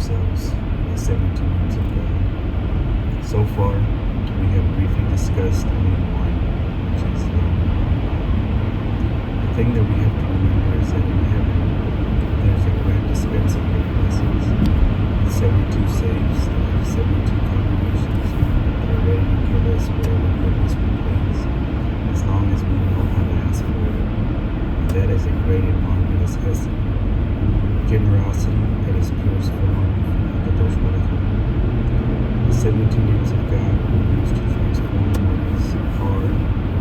ourselves the 72 names of God. So far, we have briefly discussed only one, which is love. The thing that we have to remember is that in heaven, there's a grand dispensary of blessings, 72 saves that have 72 combinations that are ready to give us whatever goodness we please, as long as we know how to ask for it. And that is a great and marvelous hesed, generosity at its purest form, the 72 names of God were used to transform what is hard,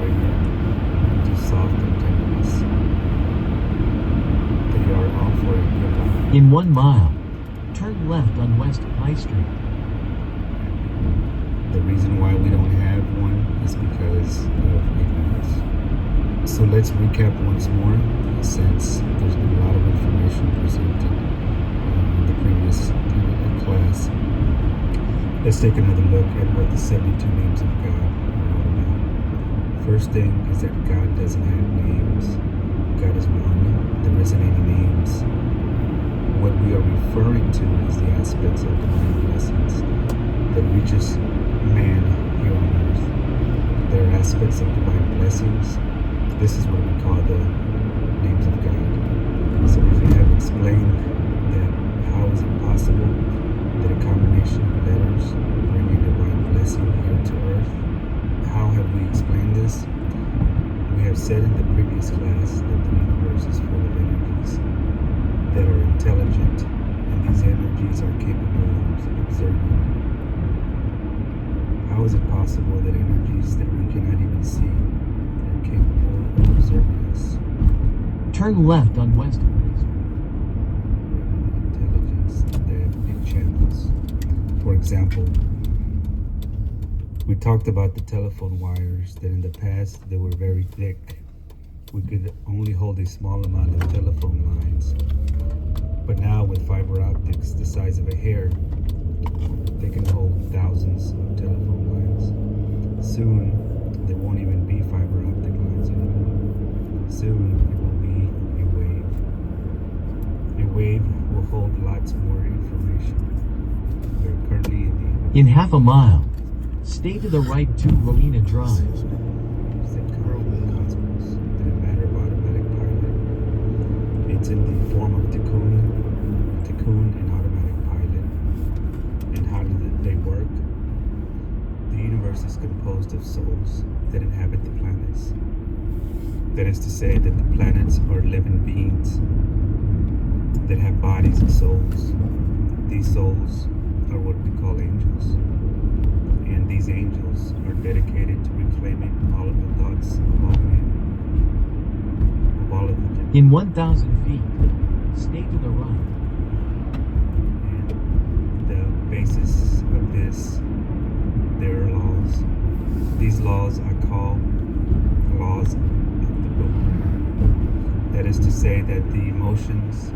radiant, into soft and tenderness. They are all for a good life. In 1 mile, turn left on West High Street. The reason why we don't have one is because of ignorance. So let's recap once more, since there's been a lot of information presented in the previous class. Let's take another look at what the 72 names of God are all about. First thing is that God doesn't have names. God is one. There isn't any names. What we are referring to is the aspects of divine blessings that reaches man here on earth. There are aspects of divine blessings. This is what we call the names of God. So if we have explained that how is it possible that a combination of letters bring a divine blessing here to earth, how have we explained this? We have said in the previous class that the universe is full of energies that are intelligent, and these energies are capable of observing. How is it possible that energies that we cannot even see are capable of observing us? Turn left on West High Street. Intelligence, they have big channels. For example, we talked about the telephone wires, that in the past they were very thick. We could only hold a small amount of telephone lines. But now with fiber optics the size of a hair, they can hold thousands of telephone lines. Soon, there won't even be fiber optic lines anymore. Soon, it will be a wave. A wave will hold lots more information. We are currently In half a mile, stay to the right to Rowena Drive. It's in the form of Tikkun and automatic pilot. And how do they work? The universe is composed of souls that inhabit the planets. That is to say that the planets are living beings that have bodies and souls. These souls are what we call angels. And these angels are dedicated to reclaiming all of the thoughts of all men. In 1,000 feet, stay to the right. And the basis of this, there are laws. These laws I call laws of the boomerang. That is to say that the emotions.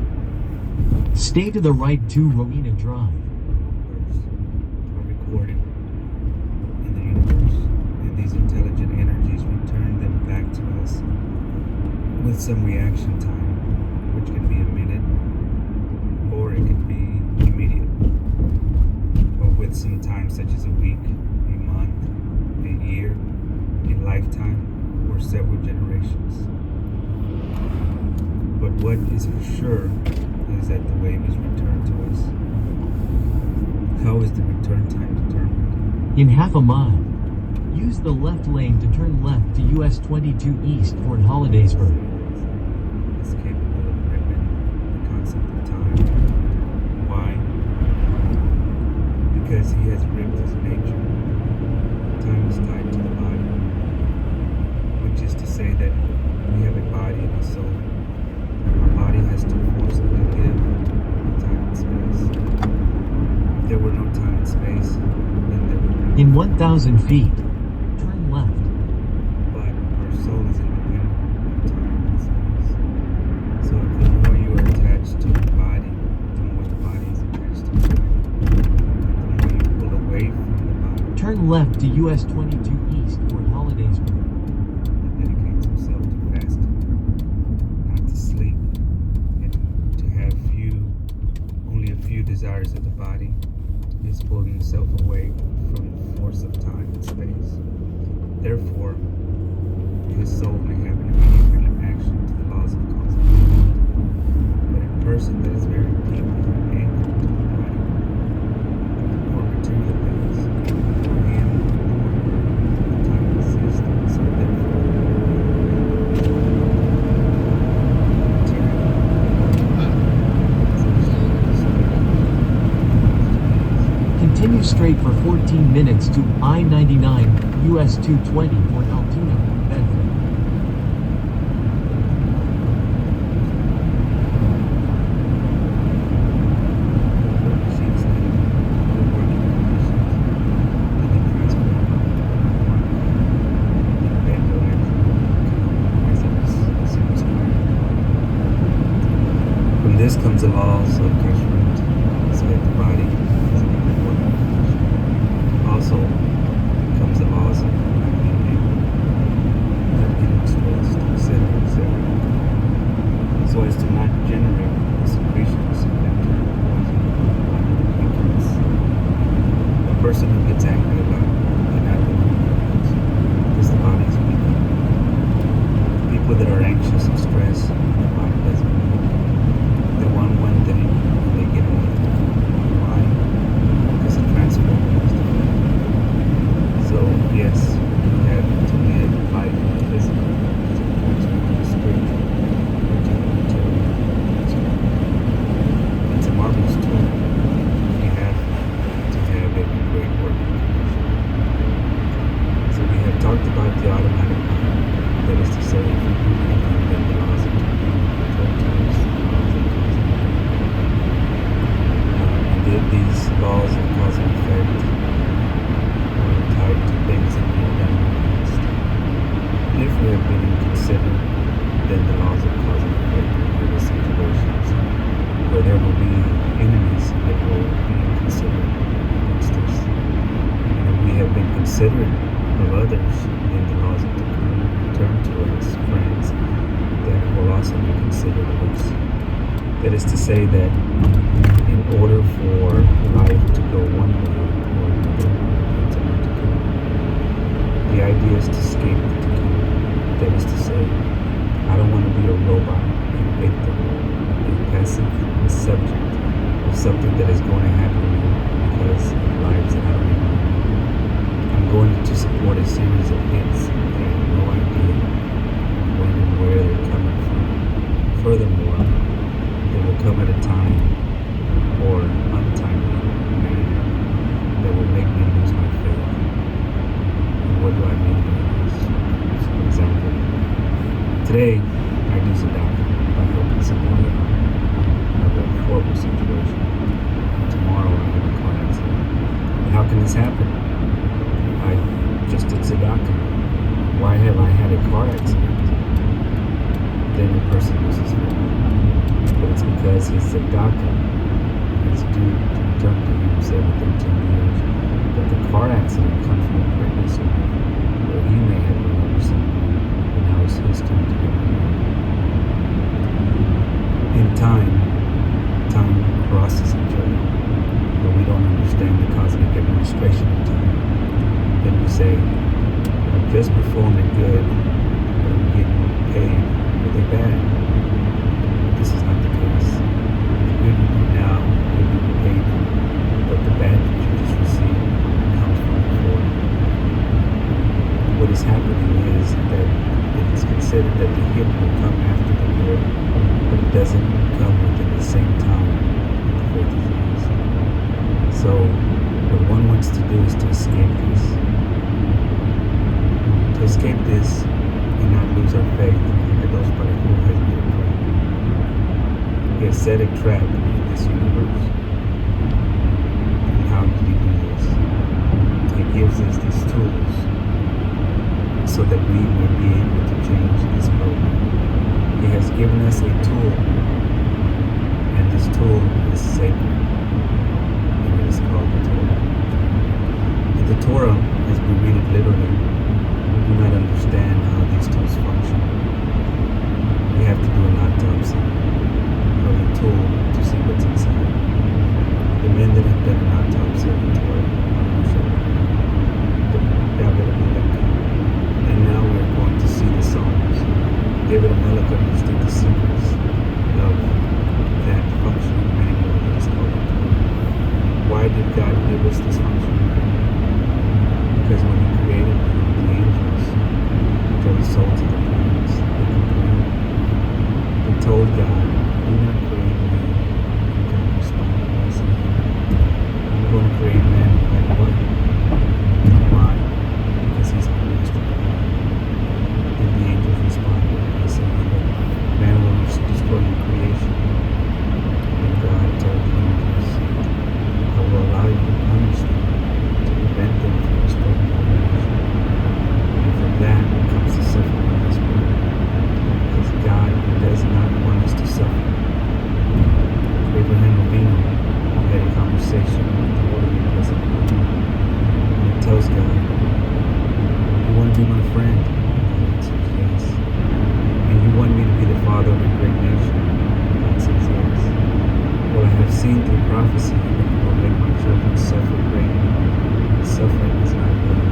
Stay to the right to Rowena Drive. Are recorded in the universe, and these intelligent energies return them back to us with some reaction time, which can be a minute, or it can be immediate, or with some time such as a week, a month, a year, a lifetime, or several generations. But what is for sure is that the wave is returned to us. How is the return time determined? In half a mile, use the left lane to turn left to US 22 East toward Hollidaysburg. It's capable of ripping the concept of time. Why? Because he has ripped his nature. Time is tied to the body, which is to say that we have a body and a soul. Our body has to forcibly live in time and space. If there were no time and space, then there would not be. In 1,000 feet, turn left. But our soul is independent of time and space. So the more you are attached to your body, the more the body is attached to time. The more you pull away from the body, Turn left to US 22 East toward Hollidaysburg. that dedicates himself to fasting, not to sleep, and to have only a few desires. desires of the body, is pulling himself away from the force of time and space. Therefore, his soul may have an immediate reaction to the laws of cause and effect. But a person that is very deeply anchored to the body or material things, for him, time exists. So therefore, Continue straight for 14 minutes to I-99, US 220 Port Altoona, Bedford. From this comes the laws of Kashrut, so that the body is important. Also comes the laws of getting stressed, etc., etc. So as to not generate the secretions that turn poison under the weakness. A person who gets angry a lot cannot go because the body is weak. People that are anxious and stressed, the body doesn't move. They want one thing and they get another. Why? Because the transport is different. So yes, you have to live life in the physical to transform the spiritual into the material. It's a marvelous tool. You have to have it in great working condition. So we have talked about the automatic mind. That is to say, if you do anything, then the laws of these laws of cause and effect are tied to things that we have done in the past. If we have been inconsiderate, then the laws of cause and effect will give us situations where there will be enemies that will be inconsiderate against us. And if we have been considerate of others, then the laws of the turn to us, friends, that will also be considerate of us. That is to say that in order for life to go one way or another, depends on the cocoon. The idea is to escape the cocoon. That is to say, I don't want to be a robot, a victim, a passive, a subject of something that is going to happen to me because of lives that I don't even know. I'm going to support a series of hits that I have no idea when and where they're coming from. Furthermore, they will come at a time or untimely manner that will make me lose my faith. And what do I mean by this? For example, today I do tzedakah by helping somebody out. I have a horrible situation. Tomorrow I have a car accident. And how can this happen? I just did tzedakah. Why have I had a car accident? Then the person loses faith. But it's because his tzedakah is due to return to him 7 to 13 years. But the car accident comes from a previous life where he may have run over someone, and now it's his turn to get run. In time crosses each other, but we don't understand the cosmic administration of time. Then we say, I'm just performing good, but I'm getting paid really bad. This is not the case. The good you do now will be paid for, but the bad that you just received comes from before. What is happening is that it is considered that the hit will come after the good, but it doesn't come within the same time that the faith is used. So what one wants to do is to escape this. To escape this and not lose our faith, and those by who has been trapped. He has set a trap in this universe. And how did he do this? He gives us these tools so that we will be able to change this program. He has given us a tool, and this tool is sacred, and it is called the Torah. And the Torah, as we read it literally, we do not understand how these tools function. We have to do an autopsy of the tool to see what's inside. men that have done an autopsy of the Torah, David Amelech. And now we're going to see the Psalms. David Amelech understood the secrets of that functioning manual that is called the Torah. Why did God give us this functioning manual? Because when He created the angels, which are the souls of the planets, they complained. They told God, "Do not create man." And God responded by saying, "I'm going to create man no matter what." Why? Because he's my master plan. And the angels responded by saying that man will destroy your creation. And God told the angels, "I will allow you to punish them, to prevent them from destroying your creation." And from that comes the suffering of this world. Because God does not want us to suffer. Abraham Avinu had a conversation with the Lord in Baltimore. And he tells God, "You want to be my friend?" God answers, "Yes." "And you want me to be the father of a great nation?" God says, "Yes." "Well, I have seen through prophecy that you will make my children suffer greatly. And suffering is not good.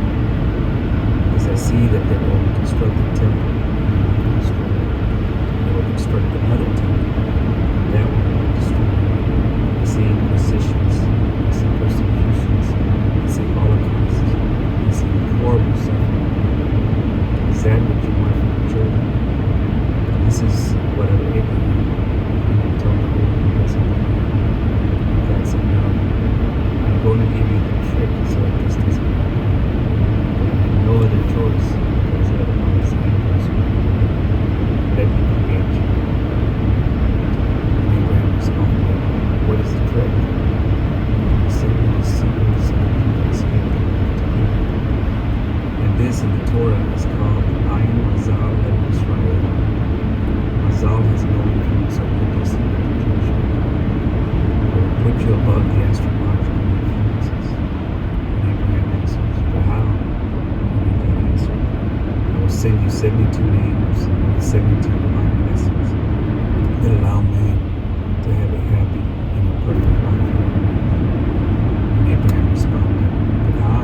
Because I see that they will construct a temple and it will be destroyed. And they will construct another temple and that one will be destroyed. I see inquisitions, I see persecutions, I see holocausts, I see horrible suffering. Is that what you want from your children?" This is what Abraham told the Lord in Baltimore. God said, "No, I'm going to give you the trick so that this doesn't happen. But I have no other choice because otherwise the angels will let me create you." And Abraham responded, "What is the trick?" He said, "It is secrets of the escape to me." And this in the Torah is called Ayin Mazal El Yisrael. Mazal has no influence over the destiny of the Jewish people. I will put you above the astrological influences. And Abraham answers, "But how?" And then God answered, "I will send you 72 names and 72 divine blessings that allow man to have a happy and a perfect life here on earth." And Abraham responded, "But how?"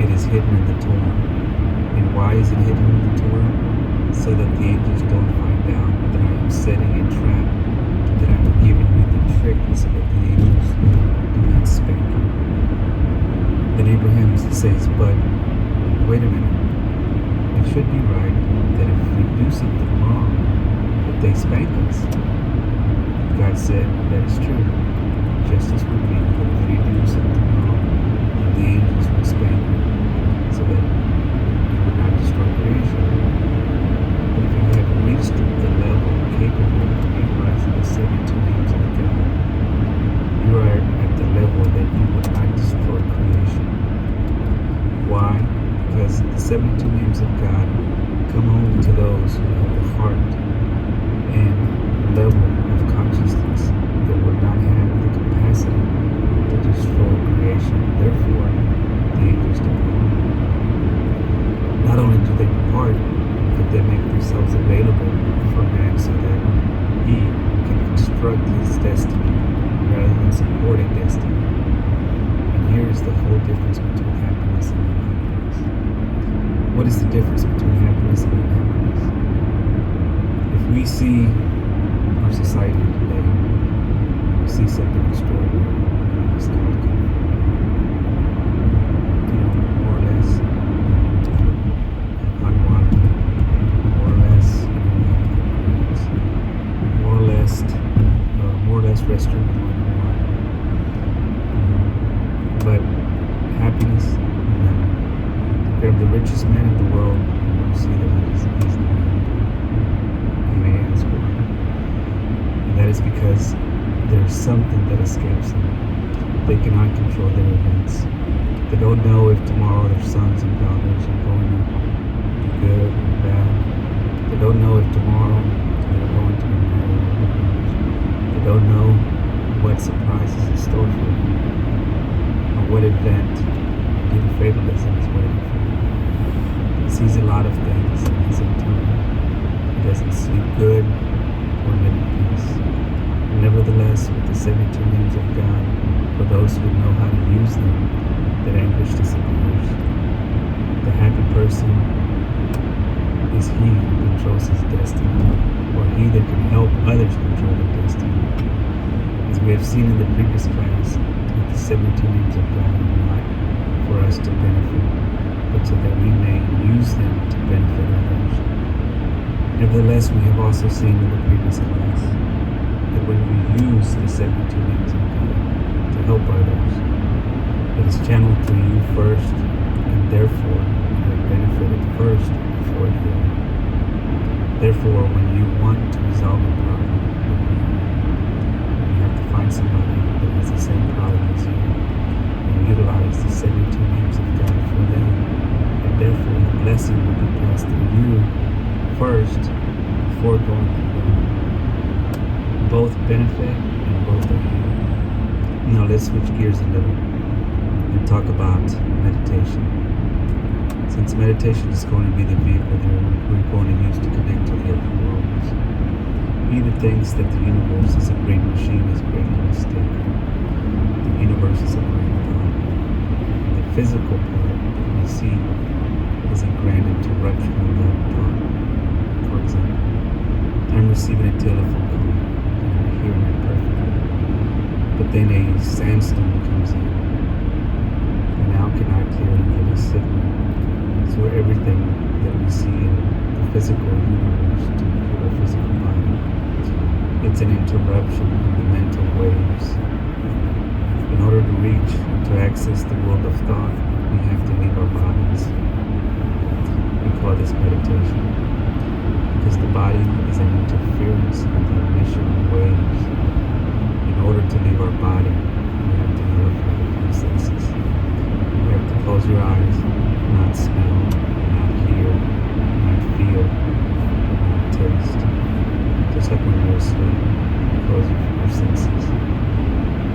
"It is hidden in the Torah." "And why is it hidden in the Torah?" "So that the angels don't find out that I am setting a trap, that I am giving you the trick so that the angels do not spank you." Then Abraham says, "But wait a minute. It should be right that if we do something wrong, that they spank us." God said, "That is true. Justice would be that if you do something wrong, then the angels would spank you so that you would not destroy creation. But if you have reached the level capable of memorizing the 72 names of God, you are at the level that you would not destroy creation." Why? Because the 72 names of God come only to those who have the heart and level of consciousness that would not have the capacity to destroy creation. Therefore, the angels depart. Not only do they depart, but they make themselves available for man so that he can construct his destiny rather than support a destiny. And here is the whole difference between happiness and unhappiness. What is the difference between happiness and unhappiness? If we see our society today, we see something extraordinary, and it's called comfort. More or less, hot water, more or less, more or less restroom and running water. But happiness, no. Grab the richest man in the world, and you see that he's not happy. You may ask why. And that is because there's something that escapes them. They cannot control their events. They don't know if tomorrow their sons and daughters are going to be good or bad. They don't know if tomorrow they're going to be married or divorced. They don't know what surprises in store for them, or what event due to fatalism is waiting for them. He sees a lot of things in his internal. He doesn't sleep good or live in peace. Nevertheless, with the 72 names of God, for those those who know how to use them, that anguish disappears. The happy person is he who controls his destiny, or he that can help others control their destiny. As we have seen in the previous class, that the 72 names of God are not for us to benefit, but so that we may use them to benefit others. Nevertheless, we have also seen in the previous class that when we use the 72 names of God to help others, it is channeled through you first, and therefore you have benefited first before the other. Therefore, when you want to resolve a problem, you have to find somebody that has the same problem as you and utilize the 72 names of God for them. And therefore, the blessing will be passed through you first before going through them. Both benefit and both are you. Now let's switch gears a little and talk about meditation. Since meditation is going to be the vehicle that we're going to use to connect to the upper worlds. He that thinks that the universe is a great machine is greatly mistaken. The universe is a great God. The physical part that we see is a grand interruption of that thought. For example, I'm receiving a telephone call and I'm hearing it perfectly. But then a sandstorm comes in. And now cannot clearly get a signal. So everything that we see in the physical universe to include our physical body, it's an interruption of the mental waves. In order to reach and to access the world of thought, we have to leave our bodies. We call this meditation, because the body is an interference with the emission of waves. In order to leave our body, we have to nullify the five senses. You have to close your eyes, not smell, not hear, not feel, not taste. Just like when you're asleep, you close your senses.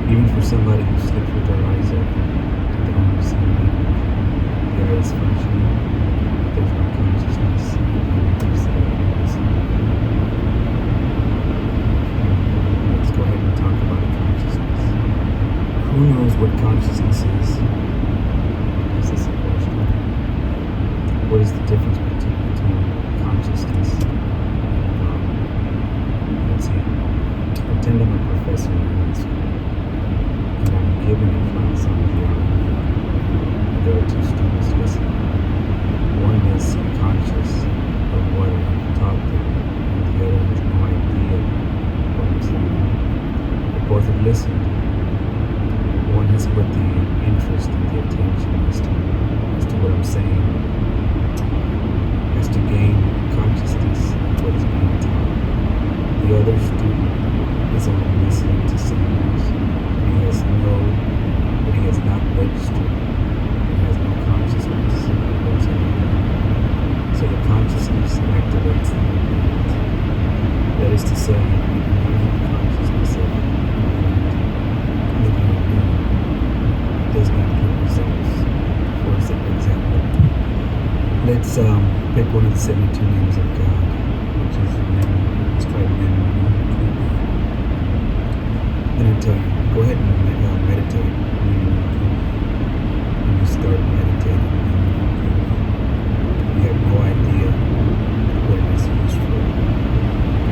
Even for somebody who sleeps with their eyes open, they don't receive language. The eye is functioning, but there's no consciousness. Let's go ahead and talk about consciousness. Who knows what consciousness is? Is this a question? What is the difference between consciousness and God? Let's see. Pretend I'm a professor in high school, and I'm giving a class on geography. And there are two students listening. One is conscious of what I'm taught them, and the other has no idea what I'm saying. But both have listened. One has put the interest and the attention as to what I'm saying, as to gain consciousness of what is being taught. The other student is only listening to sounds. But he has not registered. He has no consciousness of what's happening. So the consciousness activates the event. That is to say, you do not have consciousness of living a being. It does not give results. For example, let's pick one of the 72 names of God, which is let's try Then I tell you, go ahead and meditate when you start meditating. You have no idea what it is used for.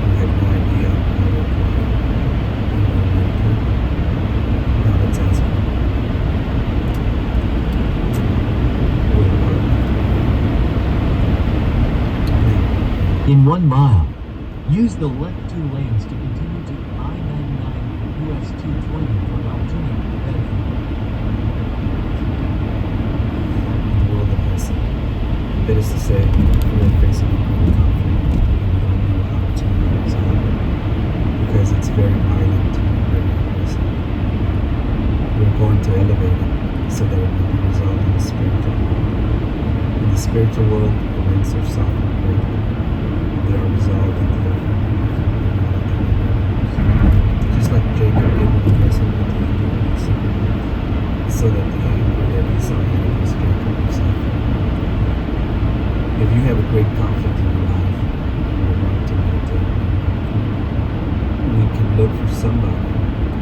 You have no idea how to apply it. Now let's ask you. In 1 mile, use the left 2 lanes to continue to I-99 US 220 for Altoona, Bedford. The world of blessing. That is to say, we are facing a great conflict and we don't know how to resolve it because it's very violent and very aggressive. We're going to elevate it so that it will be resolved in the spiritual world. In the spiritual world, events are softened greatly. They are resolved in the upper world. Just like Jacob did when he wrestled with the angel in the secret world, so that the anger that Esau had against Jacob was softened. If you have a great conflict in your life, and you want to meditate, we can look for somebody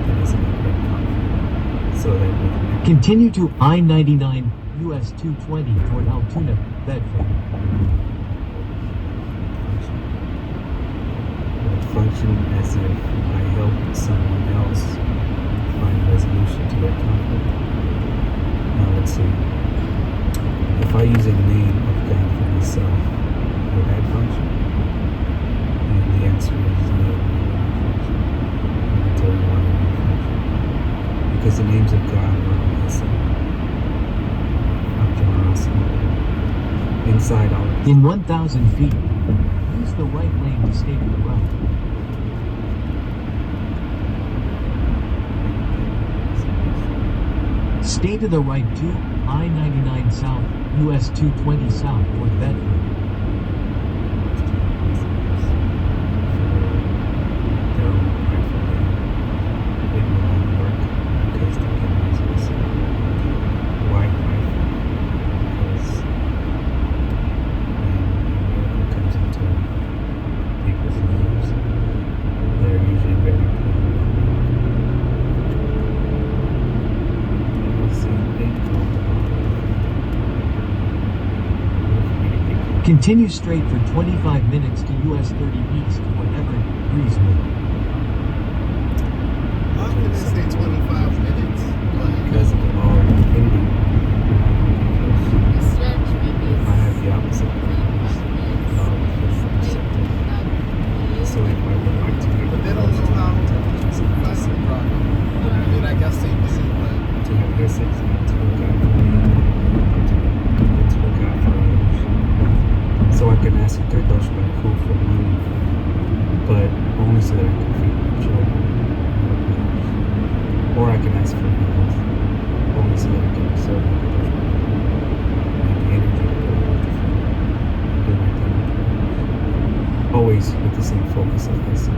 that is in a great conflict. So that we can Continue to I-99 US 220 toward Altoona, Bedford. function as if I help someone else find a resolution to their conflict. Now let's see. If I use a name of God for myself, will that function? And the answer is no, it will not function. I'll tell you why it won't function. Because the names of God are of blessing, of generosity, inside all of In 1,000 feet, use the right lane to stay to the right. Stay to the right to I-99 South, US 220 South toward Bedford. their own prideful gain. It will not work because the enemy is missing. Why prideful? Because when a miracle comes into people's lives, they're usually very proud. Continue straight for 25 minutes to US 30 East toward Everett, Breezewood. How can they say 25 minutes? Because of the law of infinity. If I have the opposite purpose, the law of infinity perceptive. So if I would like to get But they don't know how intelligence and fast medicine, they're driving. I mean, I guess they do, but to have Essex, not to look out for me, to look out for others. So I can ask Kadosh Baruch Hu for money, but only so that I can feed my children. Or I can ask for health, only so that I can serve Kadosh Baruch Hu. I have the energy to go out the field and do my thing. Always with the same focus of Hesed.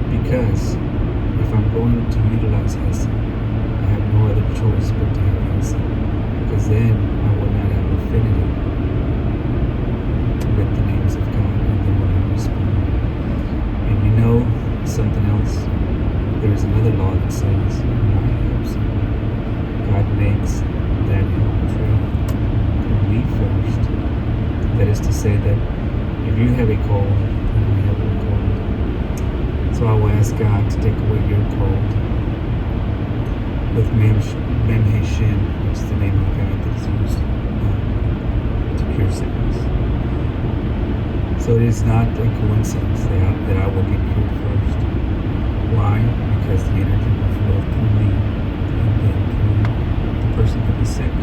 Because if I'm going to utilize Hesed, I have no other choice but to have Hesed. Because then I will not have affinity with the names of God, and then when I respond. And you know something else? There is another law that says when I help someone, God makes that help trail to me first. That is to say that if you have a cold and I have a cold, so I will ask God to take away your cold with Mem He Shin, which is the name of God that is used to cure sickness. So it is not a coincidence that I will get cured first. Why? Because the energy will flow through me and then through the person that is sick.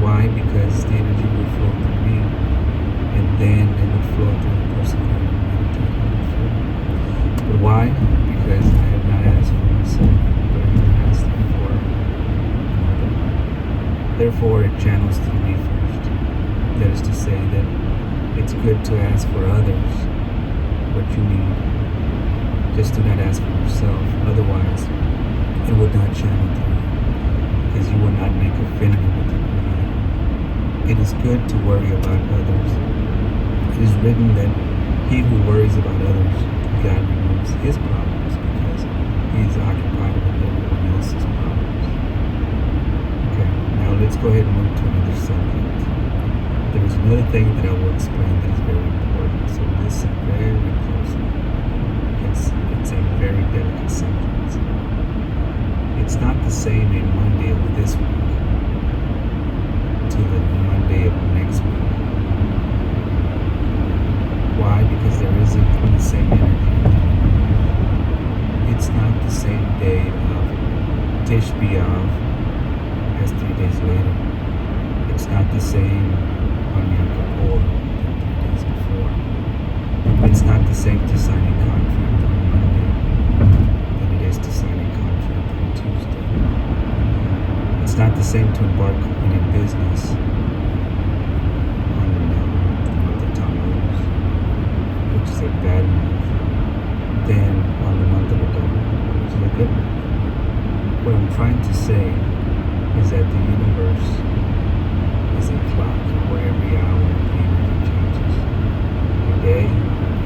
Why? Because the energy will flow through me and then it would flow through the person that I'm meditating for. But why? Because I have not asked for myself, but I have asked for another. Therefore, it channels through me first. That is to say that it's good to ask for others what you need. Just do not ask for yourself. Otherwise, it would not channel through you because you will not make affinity with the Creator. It is good to worry about others. It is written that he who worries about others, God removes his problems because he is occupied with everyone else's problems. Okay, now let's go ahead and move to another subject. There is another thing that I will explain that is very important, so listen very closely. It's a very delicate subject. It's not the same a Monday of this week to the Monday of next week. Why? Because there isn't the same energy. It's not the same day of Tish B'Av as 3 days later. It's not the same on Yom Kippur than 3 days before. It's not the same to sign a contract on Monday than it is to sign a contract on Tuesday. It's not the same to embark in a business on the month of Tammuz, which is a bad month, than on the month of Adar, which is a good month. What I'm trying to say is that the universe is a clock where every hour the energy changes. Every day,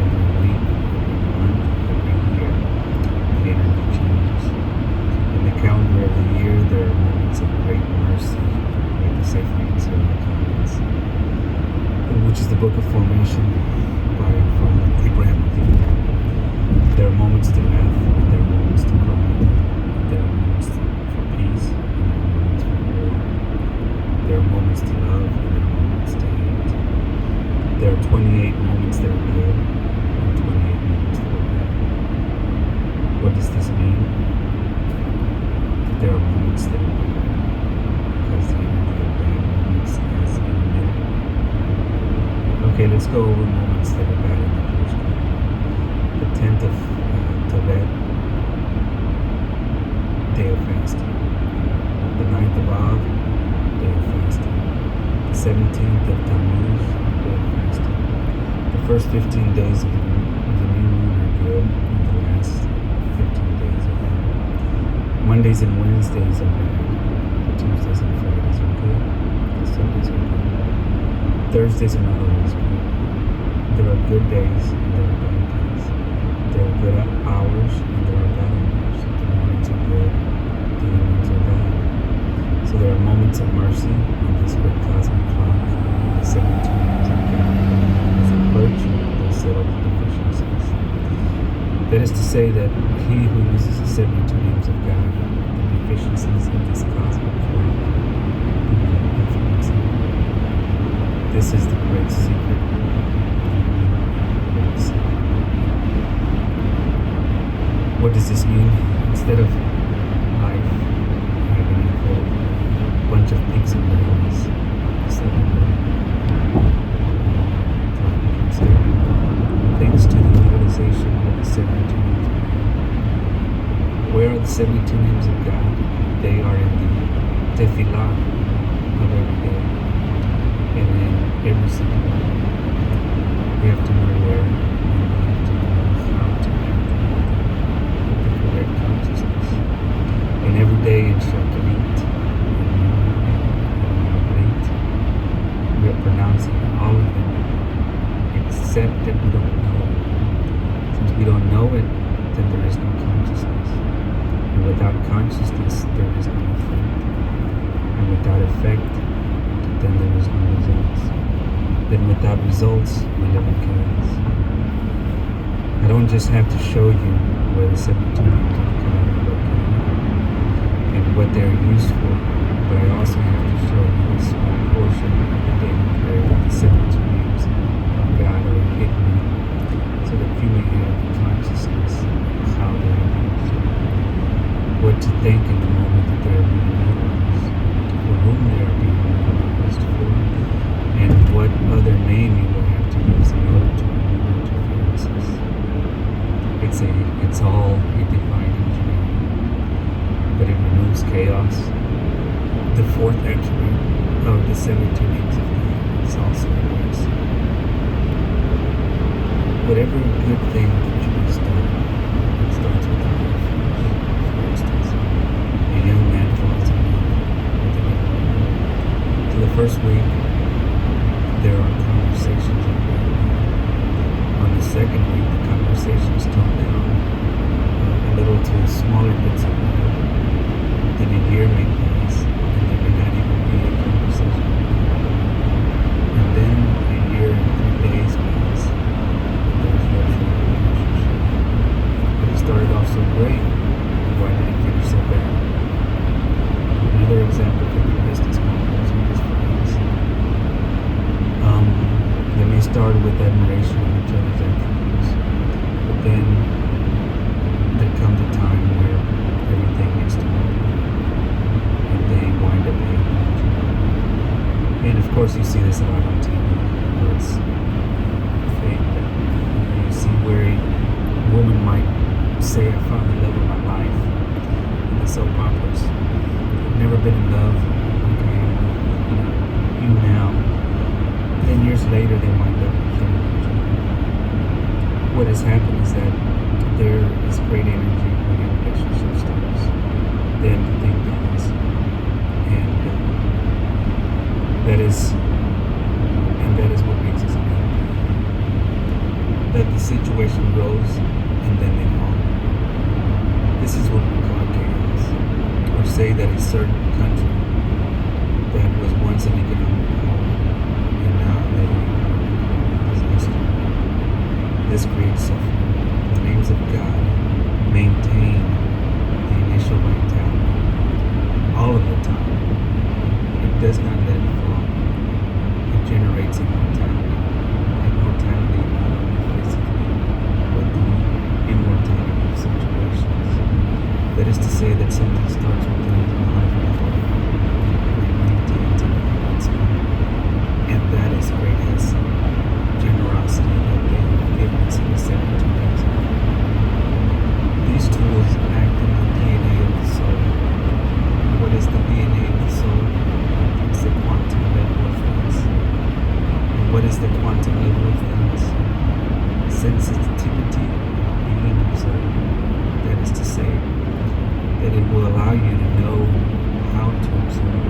every week, every month, every year, the energy changes. And is the book of formation by Father Abraham Lincoln. There are moments to laugh, and there are moments to cry. There are moments for peace, and there are moments for war. There are moments to love, and there are moments to hate. There are 28 moments that are good, and 28 moments that are bad. What does this mean? There are moments that are bad, because the energy of bad moments is in the middle. Okay, let's go over moments that are bad in the Jewish calendar. The 10th of Tevet, day of fasting. The 9th of Av, day of fasting. The 17th of Tammuz, day of fasting. The first 15 days of the new moon are good, and the last 15 days are bad. Mondays and Wednesdays are bad. Tuesdays and Fridays are good. The Sundays are good. Thursdays are not always good. There are good days and there are bad days. There are good hours and there are bad hours. The mornings are good, the evenings are bad. So there are moments of mercy in this great cosmic clock. The 72 names of God. As a virtue, they settle the deficiencies. That is to say that he who uses the 72 names of God, the deficiencies of this cosmic clock, do not influence him. This is the great secret. What does this mean? Instead of life having a whole bunch of peaks and valleys, instead of thanks to the utilization of the 72 names of God. Where are the 72 names of God? They are in the tefillah of every day. And then every single day, we have to know where and we have to know how to act with the correct consciousness. And every day in Shakarit, we are pronouncing all of them, except that we don't know it. Since we don't know it, then there is no consciousness. And without consciousness, there is no effect. And without effect, then there is no results. Then without results, we live in chaos. I don't just have to show you where the 72 names of God are located and what they're used for, but I also have to show you a small portion of the daily prayer that the 72 names of God are hidden in, so that you may have the consciousness of how they are used, what to think in the moment that they are being utilized, for whom they are being utilized for, and what other name you will have to use in order to remove interferences. It's all a divine engineering, but it removes chaos. The fourth attribute of the 72 names of God is also mercy. Whatever good thing that you have done, it starts with a refuge. For instance, a young man falls in love with a young woman. So the first week, there are conversations of love. On the second week, the conversations tone down a little to smaller bits of love. Then a year may pass, and there may not even be a conversation. And then a year and 3 days pass, and there is no true relationship. But it started off so great, why did it finish so bad? Another example could be business partners and business friends. They may start with admiration of each other's attributes, but then there comes a time where everything gets too hard, and they wind up hating each other. And of course, you see this a lot on TV, where it's fake. You see where a woman might say, "I found the love of my life," in the soap operas. I've never been in love like I am with you now. 10 years later, they wind up killing each other. What has happened is that there is great energy when a relationship starts. Then the thing dies. And that is what makes us unhappy. That the situation grows and then they fall. This is what we call chaos. Or say that a certain country that was once an economic power, and now they are this creates suffering. The names of God maintain the initial vitality all of the time. It does not let it fall. It generates immortality. Immortality not only physically, but the immortality of situations. That is to say that something starts with the heart of God and it maintains it once more. And that is great as generosity that they have given us in the 72 days. These tools act in the DNA of the soul. What is the DNA of the soul? It's the quantum level of things. And what is the quantum level of things? Sensitivity of being observed. That is to say, that it will allow you to know how to observe.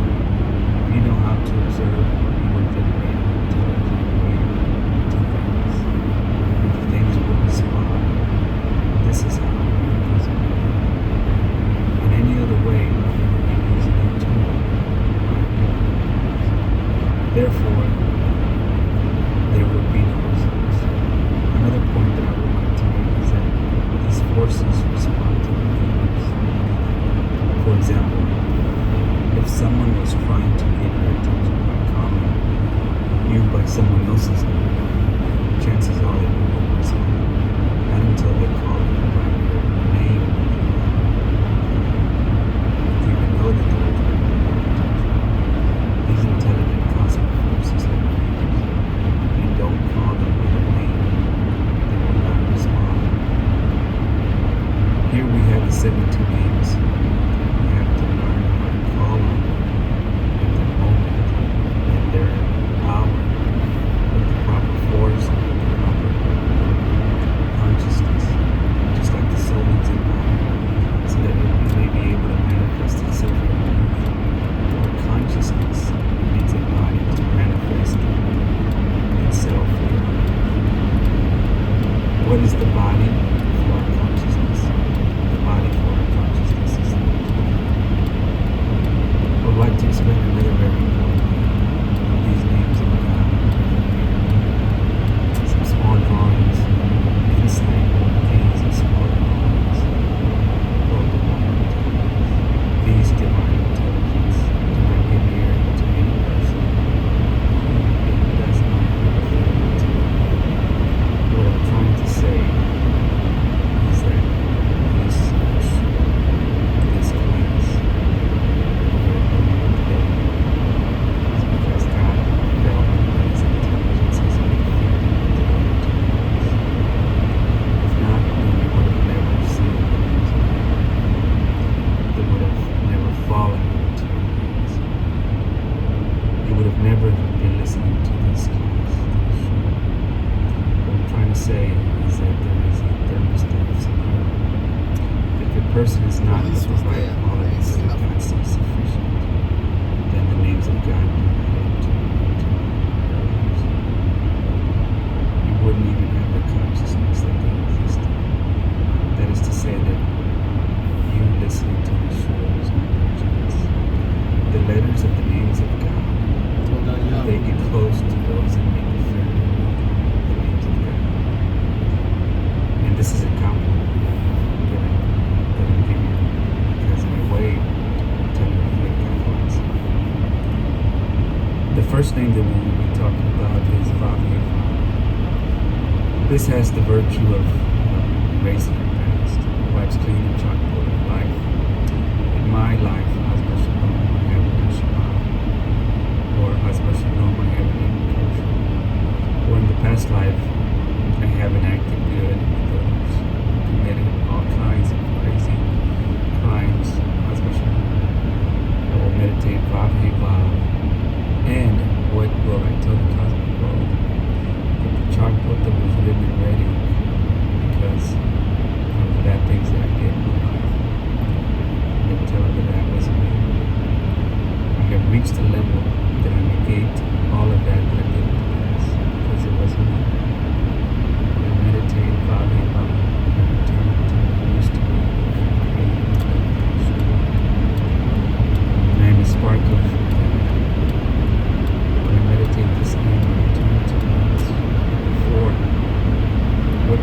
If you know how to observe, you will generate an intelligent way to things. And things will respond. This is how it is. In any other way, you will be using a tool. Therefore, there would be no results. Another point that I would like to make is that these forces respond to the universe. For example, if someone was trying to get your attention by calling you by someone else's name, chances are that you won't respond. Not until they call you by your name. If you even know that they were trying to get your attention. These intelligent cosmic forces have names. If you don't call them by their name, they will not respond. Here we have the 72 names. We have to learn how to call on them in their moment, in their hour, with the proper force and with the proper consciousness, just like the soul needs a body, so that it may be able to manifest itself in youth. Or consciousness needs a body to manifest itself in. What is the body for our consciousness? The body for our consciousness is the mind. I would like to explain another very important thing. These names of God. Some small drawings inside these are small drawings of the divine intelligence. These divine intelligence do not adhere to any person. It does not adhere to. What I'm trying to say is that this class we're doing today is because God felt that His intelligence has been given to us. If not, then we would have never seen the names of God. They would have never fallen into your hands. You would have never been listening to this class, to this show. What I'm trying to say is that there is a thermostat of security. If a person is not of the right qualities that God sees sufficient, then the names of God do not enter into their lives. You wouldn't even have the consciousness that they existed. That is to say that you listening to the show is not by chance. The letters of the names of God, they get close to those that make it fair the names of God. And this is a compliment that I'm giving you because in a way I'm telling you to make compliments. The first name that we will be talking about is Vavi. This has the virtue of erasing your past, wipes clean the chalkboard of life. In my life, Hazba Shalom, I have a Shabbat, or Hazba Shalom, I have an kosher. Or in the past life, I haven't acted good with others, committed all kinds of crazy crimes. Hazba Shalom. I will meditate Vav He Vav. And what will I tell the cosmic world? That the chalkboard that was written and ready because of the bad things that I did in my life. And tell them that that wasn't me. I have reached a level that I negate all of that I did in the past because it wasn't me. I meditate Vav He Vav and return to what I used to be. And I am a spark of when I meditate this name, I return to what I was before. What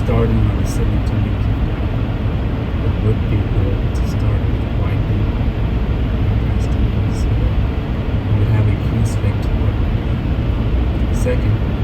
starting on the 72 years of God. It would be good to start with white people so that we would have a clean slate to work with. Second,